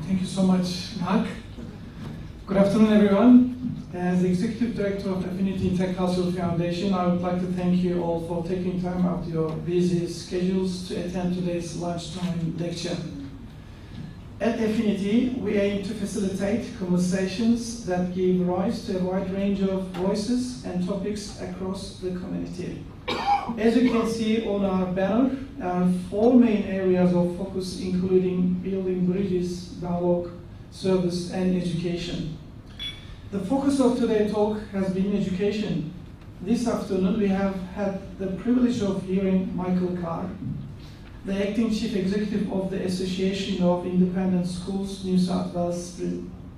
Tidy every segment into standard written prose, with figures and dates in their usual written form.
Thank you so much, Mark. Good afternoon, everyone. As the Executive Director of Affinity Intercultural Foundation, I would like to thank you all for taking time out of your busy schedules to attend today's lunchtime lecture. At Affinity, we aim to facilitate conversations that give rise to a wide range of voices and topics across the community. As you can see on our banner, there are four main areas of focus, including building bridges, dialogue, service, and education. The focus of today's talk has been education. This afternoon, we have had the privilege of hearing Michael Carr, the Acting Chief Executive of the Association of Independent Schools, New South Wales,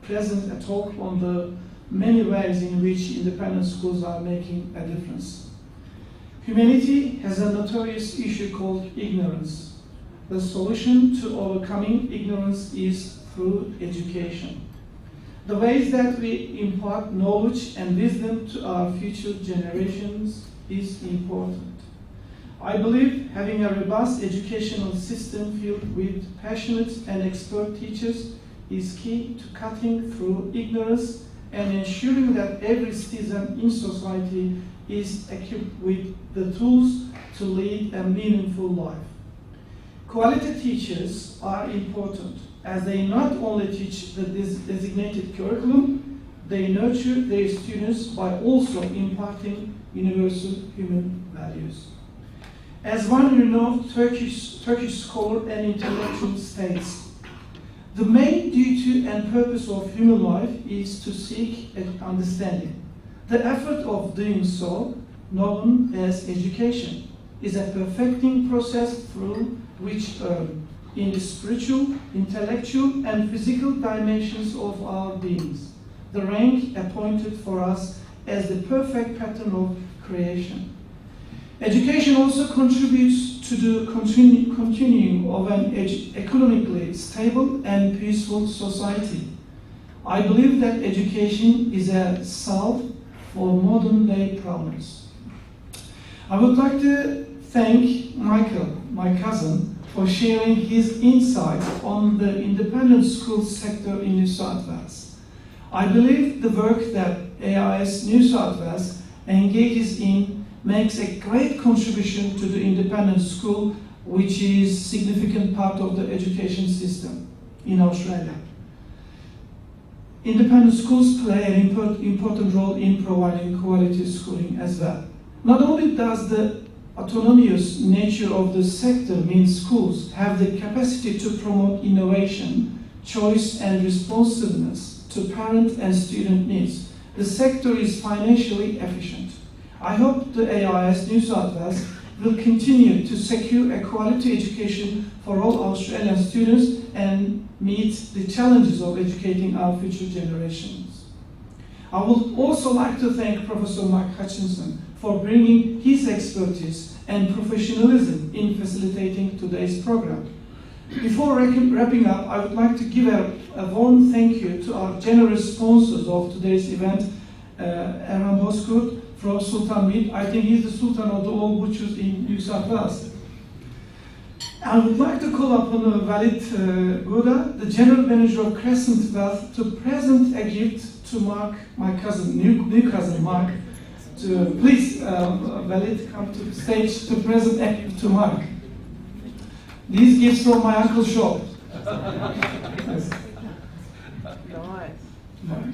present a talk on the many ways in which independent schools are making a difference. Humanity has a notorious issue called ignorance. The solution to overcoming ignorance is through education. The ways that we impart knowledge and wisdom to our future generations is important. I believe having a robust educational system filled with passionate and expert teachers is key to cutting through ignorance and ensuring that every citizen in society is equipped with the tools to lead a meaningful life. Quality teachers are important as they not only teach the designated curriculum, they nurture their students by also imparting universal human values. As one renowned Turkish scholar and intellectual states, the main duty and purpose of human life is to seek understanding. The effort of doing so, known as education, is a perfecting process through which in the spiritual, intellectual, and physical dimensions of our beings, the rank appointed for us as the perfect pattern of creation. Education also contributes to the continuing of an economically stable and peaceful society. I believe that education is a salve for modern day problems. I would like to thank Michael, my cousin, for sharing his insight on the independent school sector in New South Wales. I believe the work that AIS New South Wales engages in makes a great contribution to the independent school, which is a significant part of the education system in Australia. Independent schools play an important role in providing quality schooling as well. Not only does the autonomous nature of the sector mean schools have the capacity to promote innovation, choice, and responsiveness to parent and student needs, the sector is financially efficient. I hope the AIS New South Wales will continue to secure a quality education for all Australian students and meet the challenges of educating our future generations. I would also like to thank Professor Mark Hutchinson for bringing his expertise and professionalism in facilitating today's program. Before wrapping up, I would like to give a warm thank you to our generous sponsors of today's event, Erhan Bozkurt from Sultan Meat. I think he's the Sultan of the all butchers in New South Wales. I would like to call upon Walid Gouda, the General Manager of Crescent Wealth, to present a gift to Mark, my cousin, new cousin Mark. Please, Walid, come to the stage to present a gift to Mark. These gifts from my uncle's shop. Nice.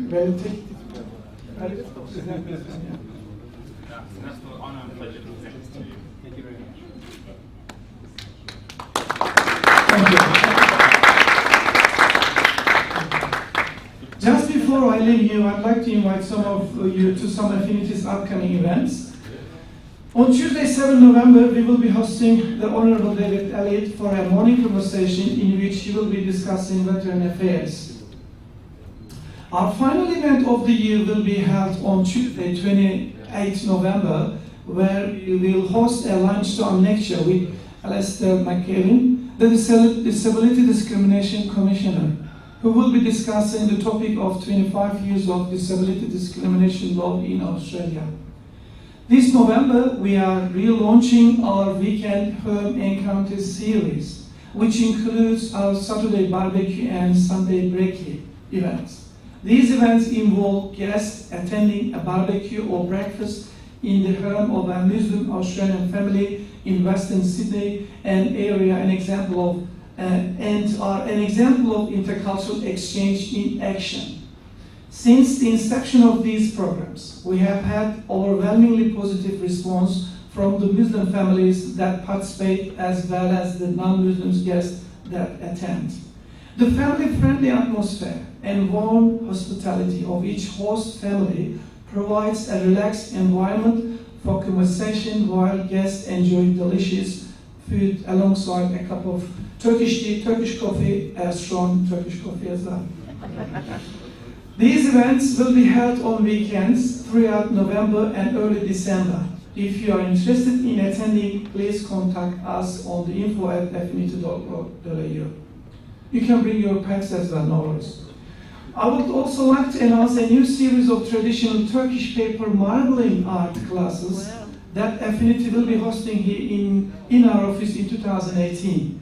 Walid, take it. Walid? That's an honor and pleasure to present this to you. Thank you very much. Thank you. Just before I leave you, I'd like to invite some of you to some Affinity's upcoming events. On Tuesday, 7 November, we will be hosting the Honorable David Elliott for a morning conversation in which he will be discussing veteran affairs. Our final event of the year will be held on Tuesday, 28 November, where we will host a lunchtime lecture with Alistair McKevin, the Disability Discrimination Commissioner, who will be discussing the topic of 25 years of disability discrimination law in Australia. This November, we are relaunching our Weekend Home Encounters series. which includes our Saturday barbecue and Sunday brekkie events. These events involve guests attending a barbecue or breakfast in the home of a Muslim Australian family in Western Sydney and area, an example of intercultural exchange in action. Since the inception of these programs, we have had overwhelmingly positive response from the Muslim families that participate as well as the non-Muslim guests that attend. The family-friendly atmosphere and warm hospitality of each host family provides a relaxed environment for conversation while guests enjoy delicious food alongside a cup of Turkish tea, Turkish coffee, strong Turkish coffee as well. These events will be held on weekends throughout November and early December. If you are interested in attending, please contact us on the info@affinity.org.au. You can bring your pets as well, no worries. I would also like to announce a new series of traditional Turkish paper marbling art classes that Affinity will be hosting here in our office in 2018.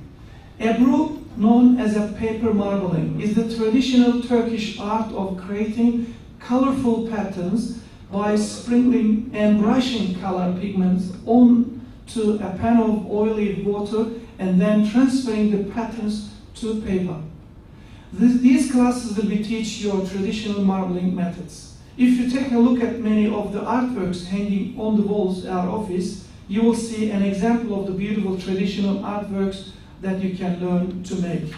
Ebru, known as a paper marbling, is the traditional Turkish art of creating colorful patterns by sprinkling and brushing color pigments onto a pan of oily water and then transferring the patterns to paper. These classes will teach your traditional marbling methods. If you take a look at many of the artworks hanging on the walls in our office, you will see an example of the beautiful traditional artworks that you can learn to make.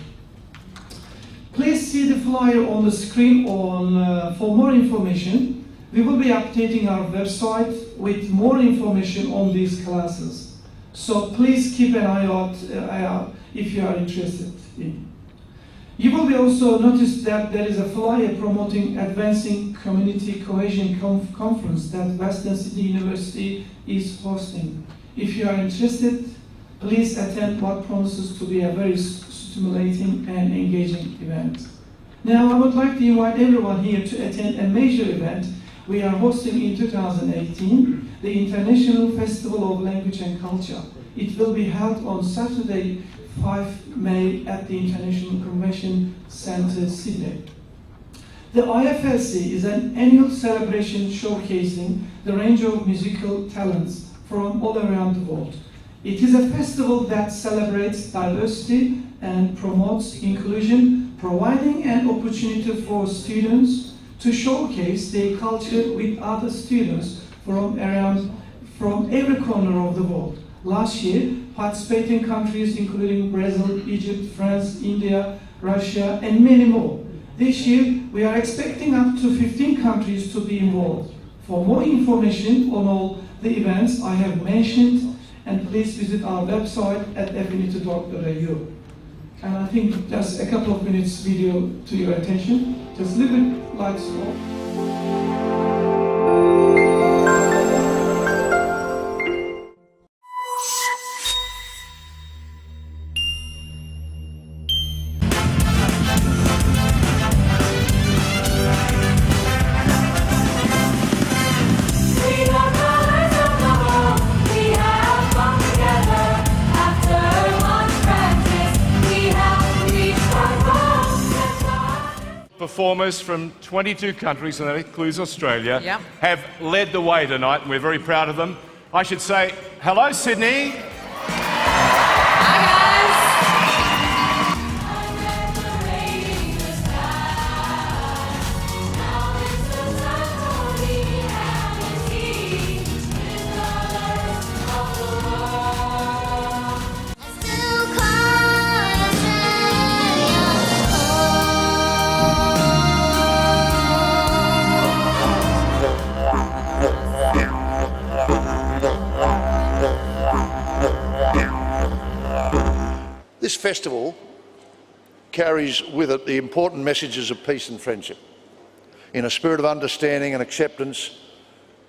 Please see the flyer on the screen for more information. We will be updating our website with more information on these classes. So please keep an eye out if you are interested in. You will be also notice that there is a flyer promoting Advancing Community Cohesion Conference that Western Sydney University is hosting. If you are interested, please attend what promises to be a very stimulating and engaging event. Now, I would like to invite everyone here to attend a major event we are hosting in 2018, the International Festival of Language and Culture. It will be held on Saturday, 5 May at the International Convention Centre, Sydney. The IFLC is an annual celebration showcasing the range of musical talents from all around the world. It is a festival that celebrates diversity and promotes inclusion, providing an opportunity for students to showcase their culture with other students from every corner of the world. Last year, participating countries including Brazil, Egypt, France, India, Russia, and many more. This year, we are expecting up to 15 countries to be involved. For more information on all the events I have mentioned, and please visit our website at affinity.org.au. And I think just a couple of minutes video to your attention. Just a little bit like small. Performers from 22 countries, and that includes Australia, have led the way tonight, and we're very proud of them. I should say, hello, Sydney. This festival carries with it the important messages of peace and friendship. In a spirit of understanding and acceptance,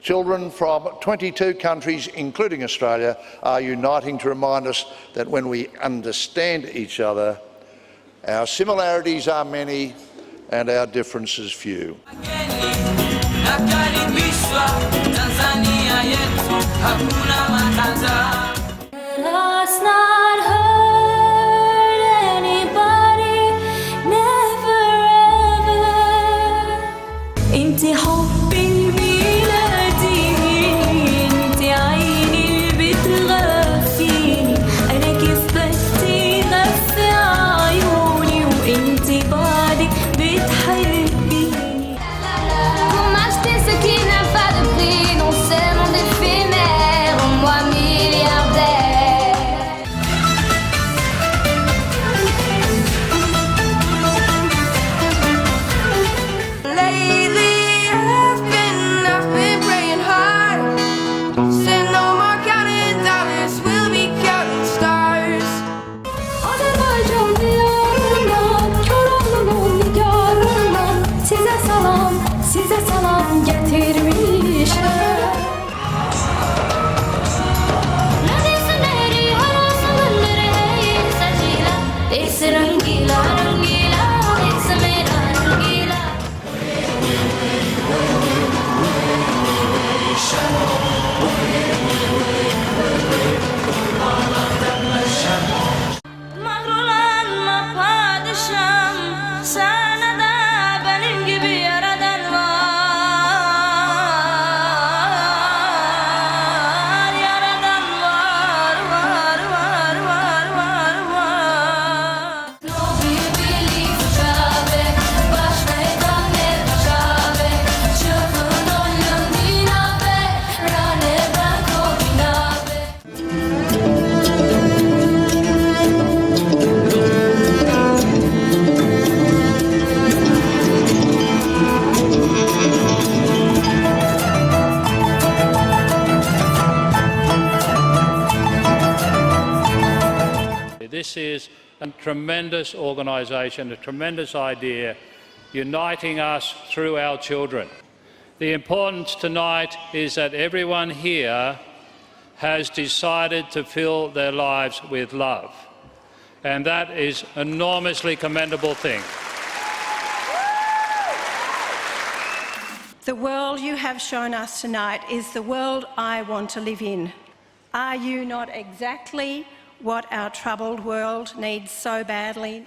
children from 22 countries, including Australia, are uniting to remind us that when we understand each other, our similarities are many and our differences few. Let us not hurt tremendous organisation, a tremendous idea, uniting us through our children. The importance tonight is that everyone here has decided to fill their lives with love, and that is an enormously commendable thing. The world you have shown us tonight is the world I want to live in. Are you not exactly what our troubled world needs so badly?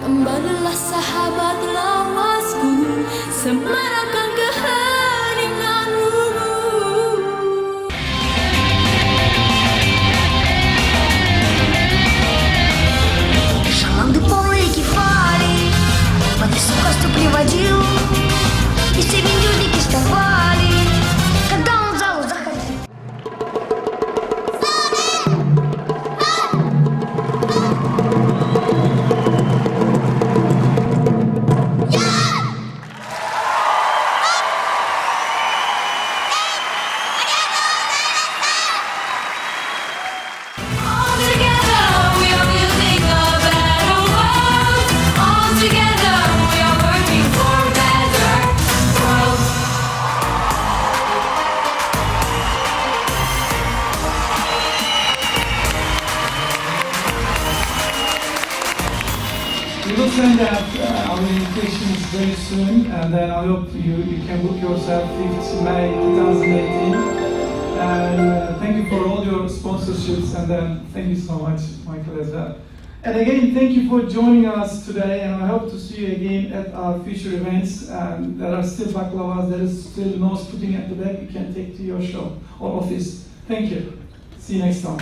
Kembalilah sahabat lawasku, semarakkan keheninganmu. Шалом ты полный кефали, Матису косту приводил, и все виндюдики вставали, когда он в залу заходил. We will send out our invitations very soon, and then I hope you can book yourself 5th May 2018. And thank you for all your sponsorships, and then thank you so much, Michael, as well. And again, thank you for joining us today, and I hope to see you again at our future events. There are still baklavas, there is still nose pudding at the back you can take to your shop or office. Thank you. See you next time.